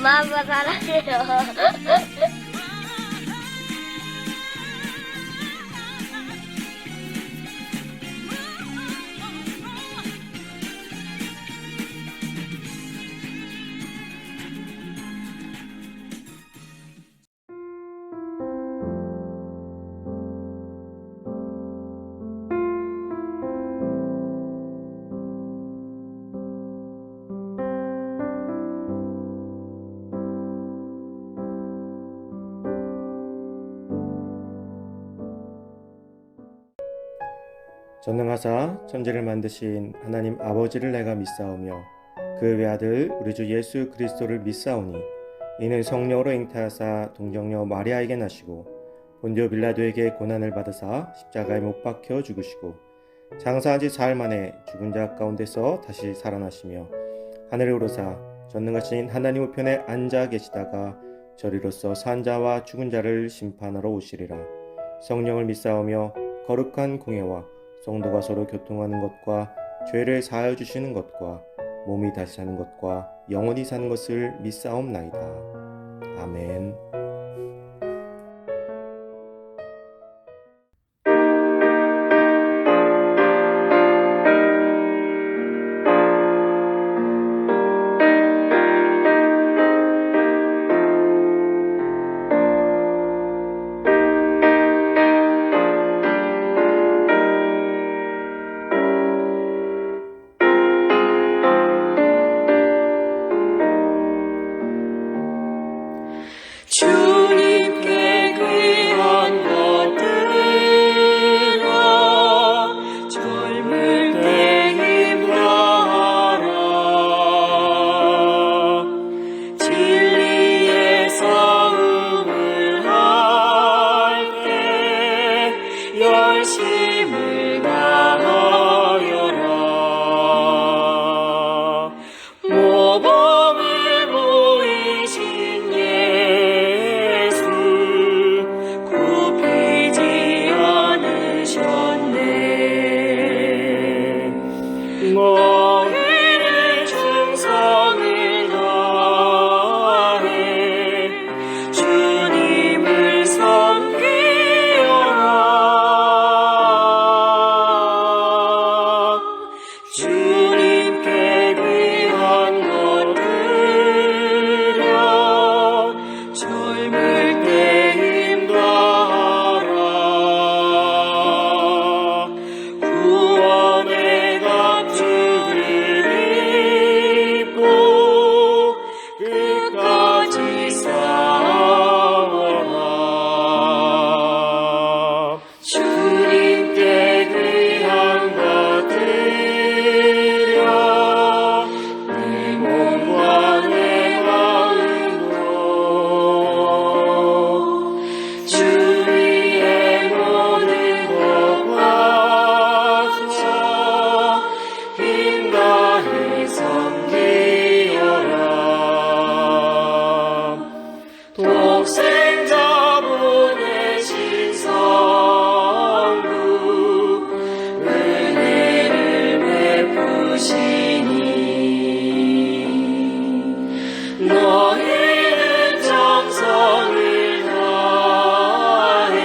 엄마 아빠 사랑해요. 전능하사 천지를 만드신 하나님 아버지를 내가 믿사오며 그 외아들 우리 주 예수 그리스도를 믿사오니 이는 성령으로 잉태하사 동정녀 마리아에게 나시고 본디오 빌라도에게 고난을 받으사 십자가에 못 박혀 죽으시고 장사한 지 사흘 만에 죽은 자 가운데서 다시 살아나시며 하늘에 오르사 전능하신 하나님 우편에 앉아 계시다가 저리로서 산 자와 죽은 자를 심판하러 오시리라. 성령을 믿사오며 거룩한 공예와 성도가 서로 교통하는 것과 죄를 사하여 주시는 것과 몸이 다시 사는 것과 영원히 사는 것을 믿사옵나이다. 아멘. 주님께 귀한 것들아 젊을 때 힘다하라 진리의 싸움을 할 때 열심을 다하여라 모범을 보이신 예수 굽히지 않으셨네 너희는 충성을 다해 주님을 섬기어라 주님께 귀한 것들여 젊을 때 힘다하라 구원의 갑주를 입고 끝까지 싸워라 주님께 귀한 것들여 내 몸과 내 마음도 주위의 모든 것과 힘다해 섬기어라 독생자 보내신 성부 은혜를 베푸시니 너희는 정성을 다해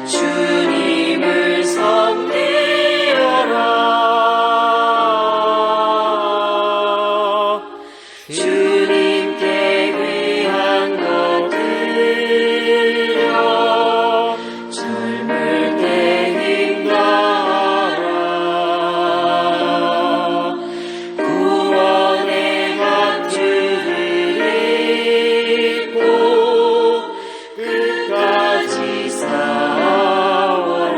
주님을 섬기어라 주님께 귀한 것들여 젊을 때 힘다하라 구원의 갑주를 입고 끝까지 싸워라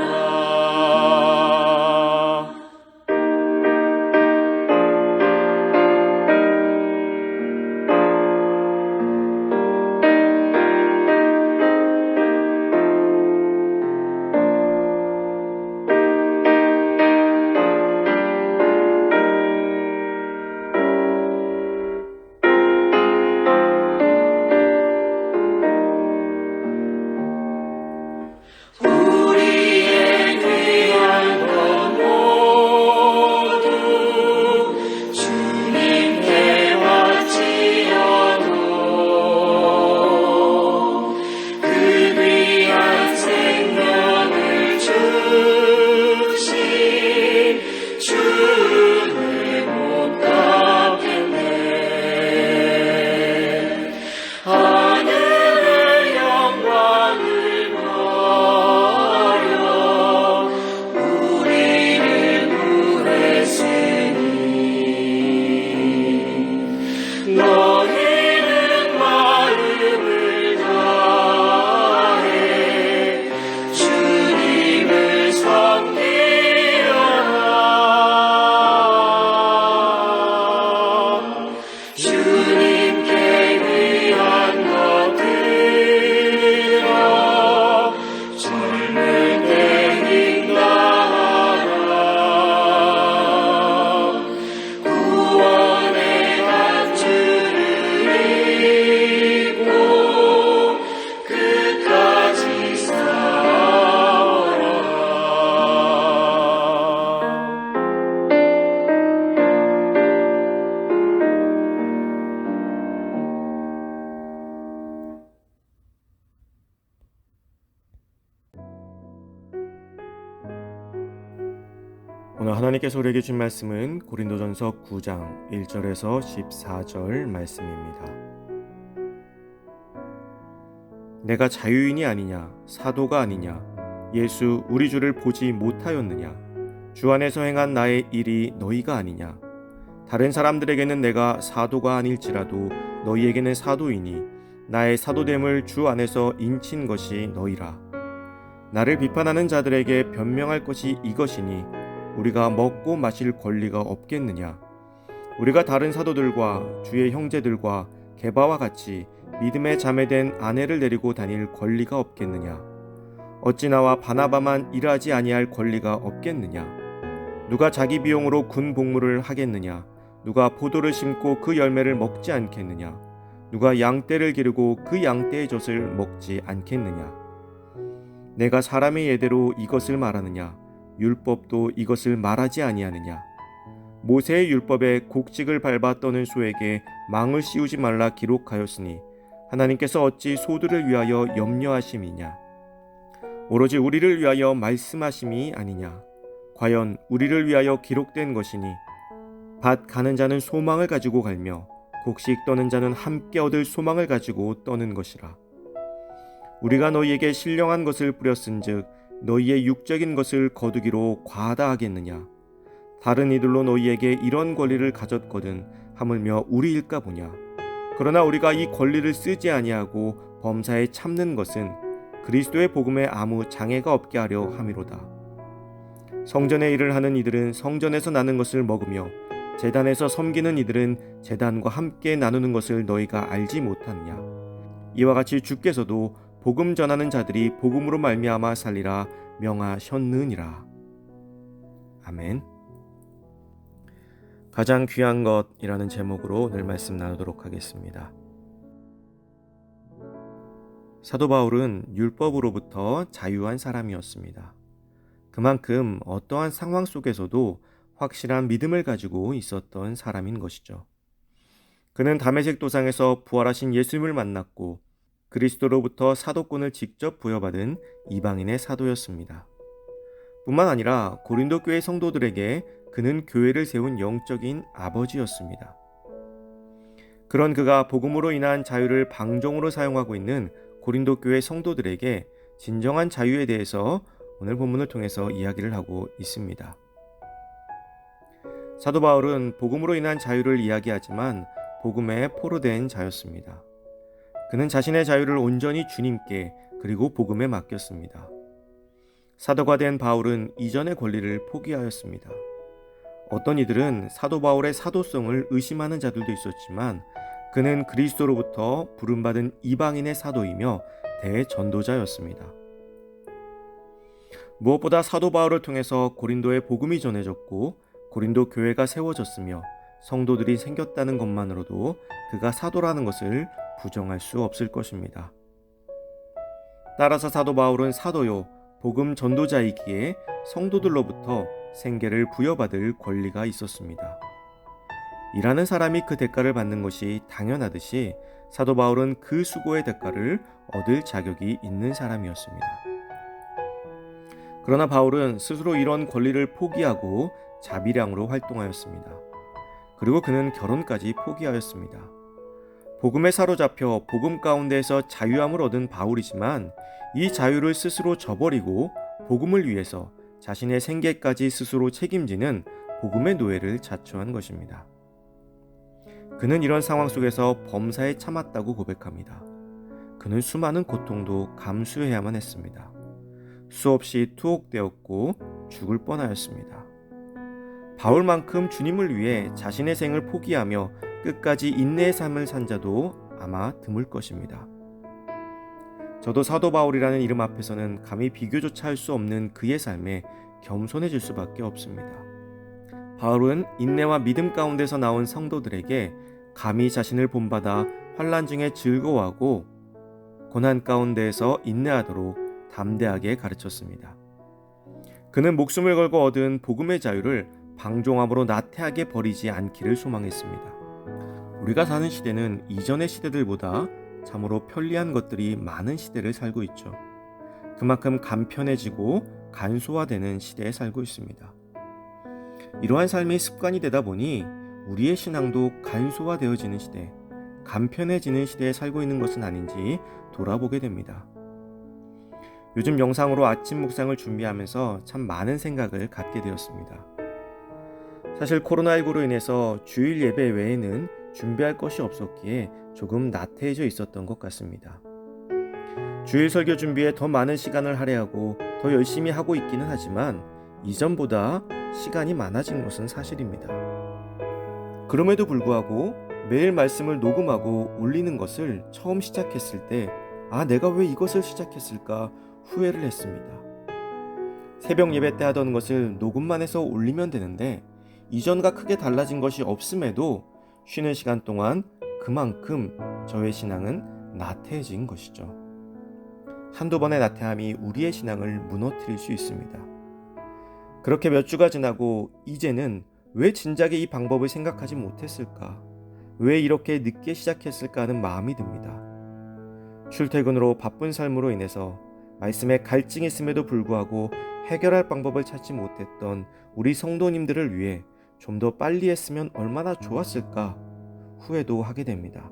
오늘 하나님께서 우리에게 준 말씀은 고린도전서 9장 1절에서 14절 말씀입니다. 내가 자유인이 아니냐, 사도가 아니냐, 예수 우리 주를 보지 못하였느냐, 주 안에서 행한 나의 일이 너희가 아니냐. 다른 사람들에게는 내가 사도가 아닐지라도 너희에게는 사도이니 나의 사도됨을 주 안에서 인친 것이 너희라. 나를 비판하는 자들에게 변명할 것이 이것이니 우리가 먹고 마실 권리가 없겠느냐. 우리가 다른 사도들과 주의 형제들과 게바와 같이 믿음에 자매된 아내를 데리고 다닐 권리가 없겠느냐. 어찌 나와 바나바만 일하지 아니할 권리가 없겠느냐. 누가 자기 비용으로 군 복무를 하겠느냐. 누가 포도를 심고 그 열매를 먹지 않겠느냐. 누가 양떼를 기르고 그 양떼의 젖을 먹지 않겠느냐. 내가 사람의 예대로 이것을 말하느냐. 율법도 이것을 말하지 아니하느냐. 모세의 율법에 곡식을 밟아 떠는 소에게 망을 씌우지 말라 기록하였으니 하나님께서 어찌 소들을 위하여 염려하심이냐. 오로지 우리를 위하여 말씀하심이 아니냐. 과연 우리를 위하여 기록된 것이니 밭 가는 자는 소망을 가지고 갈며 곡식 떠는 자는 함께 얻을 소망을 가지고 떠는 것이라. 우리가 너희에게 신령한 것을 뿌렸은즉 너희의 육적인 것을 거두기로 과다하겠느냐. 다른 이들로 너희에게 이런 권리를 가졌거든 하물며 우리일까 보냐. 그러나 우리가 이 권리를 쓰지 아니하고 범사에 참는 것은 그리스도의 복음에 아무 장애가 없게 하려 함이로다. 성전의 일을 하는 이들은 성전에서 나는 것을 먹으며 제단에서 섬기는 이들은 제단과 함께 나누는 것을 너희가 알지 못하느냐. 이와 같이 주께서도 복음 전하는 자들이 복음으로 말미암아 살리라 명하셨느니라. 아멘. 가장 귀한 것이라는 제목으로 오늘 말씀 나누도록 하겠습니다. 사도 바울은 율법으로부터 자유한 사람이었습니다. 그만큼 어떠한 상황 속에서도 확실한 믿음을 가지고 있었던 사람인 것이죠. 그는 다메섹 도상에서 부활하신 예수님을 만났고 그리스도로부터 사도권을 직접 부여받은 이방인의 사도였습니다. 뿐만 아니라 고린도 교회 성도들에게 그는 교회를 세운 영적인 아버지였습니다. 그런 그가 복음으로 인한 자유를 방종으로 사용하고 있는 고린도 교회 성도들에게 진정한 자유에 대해서 오늘 본문을 통해서 이야기를 하고 있습니다. 사도 바울은 복음으로 인한 자유를 이야기하지만 복음에 포로된 자였습니다. 그는 자신의 자유를 온전히 주님께 그리고 복음에 맡겼습니다. 사도가 된 바울은 이전의 권리를 포기하였습니다. 어떤 이들은 사도 바울의 사도성을 의심하는 자들도 있었지만 그는 그리스도로부터 부름받은 이방인의 사도이며 대전도자였습니다. 무엇보다 사도 바울을 통해서 고린도의 복음이 전해졌고 고린도 교회가 세워졌으며 성도들이 생겼다는 것만으로도 그가 사도라는 것을 부정할 수 없을 것입니다. 따라서 사도 바울은 사도요 복음 전도자이기에 성도들로부터 생계를 부여받을 권리가 있었습니다. 일하는 사람이 그 대가를 받는 것이 당연하듯이 사도 바울은 그 수고의 대가를 얻을 자격이 있는 사람이었습니다. 그러나 바울은 스스로 이런 권리를 포기하고 자비량으로 활동하였습니다. 그리고 그는 결혼까지 포기하였습니다. 복음에 사로잡혀 복음 가운데에서 자유함을 얻은 바울이지만 이 자유를 스스로 저버리고 복음을 위해서 자신의 생계까지 스스로 책임지는 복음의 노예를 자처한 것입니다. 그는 이런 상황 속에서 범사에 참았다고 고백합니다. 그는 수많은 고통도 감수해야만 했습니다. 수없이 투옥되었고 죽을 뻔하였습니다. 바울만큼 주님을 위해 자신의 생을 포기하며 끝까지 인내의 삶을 산 자도 아마 드물 것입니다. 저도 사도 바울이라는 이름 앞에서는 감히 비교조차 할 수 없는 그의 삶에 겸손해질 수밖에 없습니다. 바울은 인내와 믿음 가운데서 나온 성도들에게 감히 자신을 본받아 환난 중에 즐거워하고 고난 가운데에서 인내하도록 담대하게 가르쳤습니다. 그는 목숨을 걸고 얻은 복음의 자유를 방종함으로 나태하게 버리지 않기를 소망했습니다. 우리가 사는 시대는 이전의 시대들보다 참으로 편리한 것들이 많은 시대를 살고 있죠. 그만큼 간편해지고 간소화되는 시대에 살고 있습니다. 이러한 삶이 습관이 되다 보니 우리의 신앙도 간소화되어지는 시대, 간편해지는 시대에 살고 있는 것은 아닌지 돌아보게 됩니다. 요즘 영상으로 아침 묵상을 준비하면서 참 많은 생각을 갖게 되었습니다. 사실 코로나19로 인해서 주일 예배 외에는 준비할 것이 없었기에 조금 나태해져 있었던 것 같습니다. 주일 설교 준비에 더 많은 시간을 할애하고 더 열심히 하고 있기는 하지만 이전보다 시간이 많아진 것은 사실입니다. 그럼에도 불구하고 매일 말씀을 녹음하고 올리는 것을 처음 시작했을 때 내가 왜 이것을 시작했을까 후회를 했습니다. 새벽 예배 때 하던 것을 녹음만 해서 올리면 되는데 이전과 크게 달라진 것이 없음에도 쉬는 시간 동안 그만큼 저의 신앙은 나태해진 것이죠. 한두 번의 나태함이 우리의 신앙을 무너뜨릴 수 있습니다. 그렇게 몇 주가 지나고 이제는 왜 진작에 이 방법을 생각하지 못했을까? 왜 이렇게 늦게 시작했을까 하는 마음이 듭니다. 출퇴근으로 바쁜 삶으로 인해서 말씀에 갈증이 있음에도 불구하고 해결할 방법을 찾지 못했던 우리 성도님들을 위해 좀 더 빨리 했으면 얼마나 좋았을까 후회도 하게 됩니다.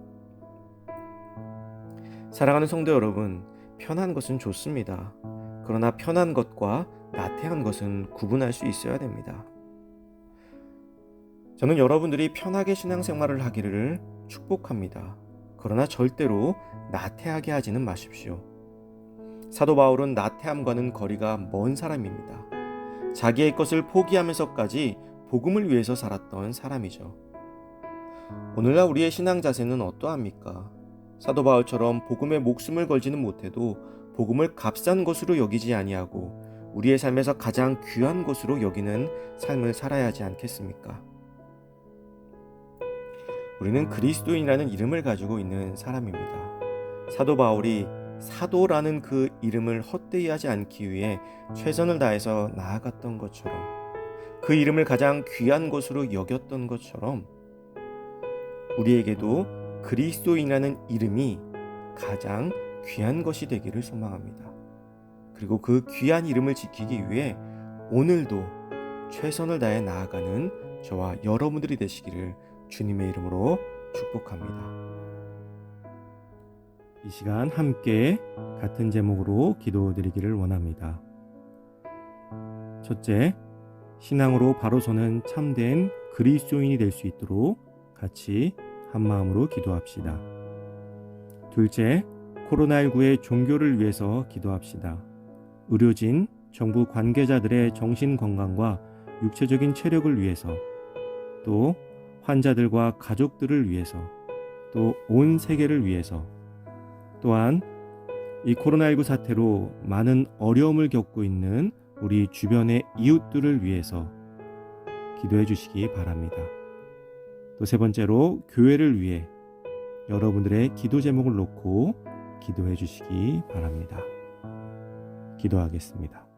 사랑하는 성도 여러분, 편한 것은 좋습니다. 그러나 편한 것과 나태한 것은 구분할 수 있어야 됩니다. 저는 여러분들이 편하게 신앙생활을 하기를 축복합니다. 그러나 절대로 나태하게 하지는 마십시오. 사도 바울은 나태함과는 거리가 먼 사람입니다. 자기의 것을 포기하면서까지 복음을 위해서 살았던 사람이죠. 오늘날 우리의 신앙 자세는 어떠합니까? 사도 바울처럼 복음에 목숨을 걸지는 못해도 복음을 값싼 것으로 여기지 아니하고 우리의 삶에서 가장 귀한 것으로 여기는 삶을 살아야 하지 않겠습니까? 우리는 그리스도인이라는 이름을 가지고 있는 사람입니다. 사도 바울이 사도라는 그 이름을 헛되이 하지 않기 위해 최선을 다해서 나아갔던 것처럼, 그 이름을 가장 귀한 것으로 여겼던 것처럼 우리에게도 그리스도인이라는 이름이 가장 귀한 것이 되기를 소망합니다. 그리고 그 귀한 이름을 지키기 위해 오늘도 최선을 다해 나아가는 저와 여러분들이 되시기를 주님의 이름으로 축복합니다. 이 시간 함께 같은 제목으로 기도드리기를 원합니다. 첫째, 신앙으로 바로 서는 참된 그리스도인이 될 수 있도록 같이 한마음으로 기도합시다. 둘째, 코로나19의 종교를 위해서 기도합시다. 의료진, 정부 관계자들의 정신 건강과 육체적인 체력을 위해서, 또 환자들과 가족들을 위해서, 또 온 세계를 위해서, 또한 이 코로나19 사태로 많은 어려움을 겪고 있는 우리 주변의 이웃들을 위해서 기도해 주시기 바랍니다. 또 세 번째로 교회를 위해 여러분들의 기도 제목을 놓고 기도해 주시기 바랍니다. 기도하겠습니다.